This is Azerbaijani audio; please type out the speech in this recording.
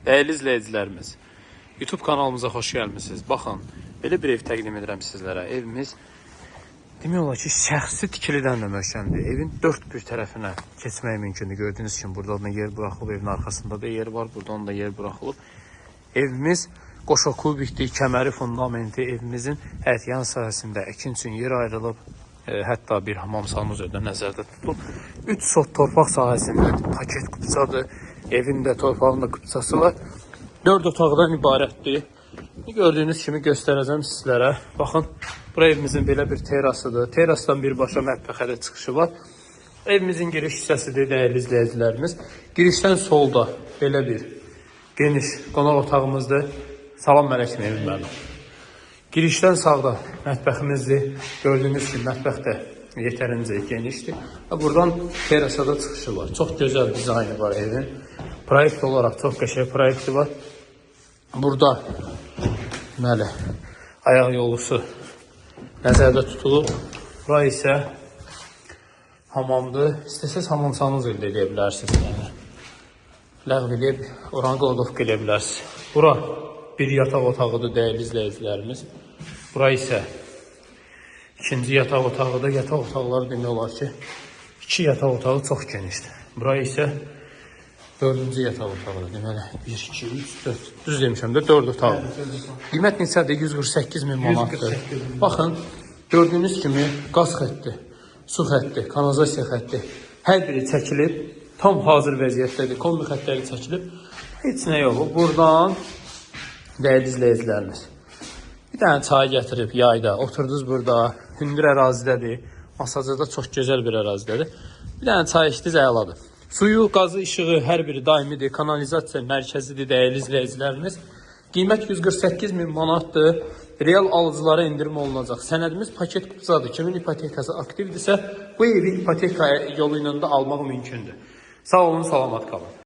Dəyərli izləyicilərimiz, YouTube kanalımıza xoş gəlmisiniz. Baxın, belə bir ev təqdim edirəm sizlərə. Evimiz demək olar ki, şəxsi tikilidən də möhkəmdir. Evin dörd bir tərəfinə keçmək mümkündür. Gördüyünüz kimi burada da yer buraxılıb, evin arxasında da yer var, buradan da yer buraxılıb. Evimiz qoşa-kubikdir, kəməri, fundamenti, evimizin həyət yan sahəsində əkin üçün yer ayrılıb. Hətta bir hamam salonumuz da nəzərdə tutulub. 3 sot torpaq sahəsində paket qupçadır. Evin də torpağın da qupçası var. 4 otaqdan ibarətdir. Gördüyünüz kimi göstərəcəm sizlərə. Baxın, bura evimizin belə bir terasıdır. Terasdan birbaşa mətbəxə çıxışı var. Evimizin giriş hissəsidir, dəyərli izləyicilərimiz. Girişdən solda belə bir geniş qonaq otağımızdır. Salam mələkəm evim mənim. Girişdən sağda mətbəximizdir. Gördüyünüz kimi mətbəx də yetərincə genişdir. Buradan terasa da çıxışı var. Çox gözəl dizaynı var evin. Proyekt olaraq çox qəşəng proyekti var. Burada deməli ayaq yolusu nəzərdə tutulub. Bura isə hamamdır. İstəsəz hamam salonunuz əldə edə bilərsiniz. Yəni ləğv edib oranı qolduq edə bilərsiniz. Bura bir yataq otağıdır dəyərli izləyicilərimiz. Bura isə ikinci yataq otağıdır. Yataq otaqları demək olar ki, 2 yataq otağı çox genişdir. Bura isə 4-cü yataq otağıdır. Deməli 1, 2, 3, 4. Düz demişəm də 4 otaq. Qiymət neçədir? 148 min manatdır. Baxın, gördüyünüz kimi qaz xətti, su xətti, kanalizasiya xətti hər biri çəkilib, tam hazır vəziyyətdədir. Kombi xəttləri çəkilib. Heç nə yox. Buradan dəyərli izləyicilərimiz, bir dənə çay gətirib yayda, oturdunuz burada, hündür ərazidədir, masajda çox gözəl bir ərazidədir. Bir dənə çay içdiniz, əladır. Suyu, qazı, işığı hər biri daimidir, kanalizasiya mərkəzidir dəyərli izləyicilərimiz. Qiymət 148 min manatdır, real alıcılara indirim olunacaq. Sənədimiz paket qupçadır, kimin ipotekası aktivdirsə, bu evi ipoteka yolu ilə də almaq mümkündür. Sağ olun, salamat qalın.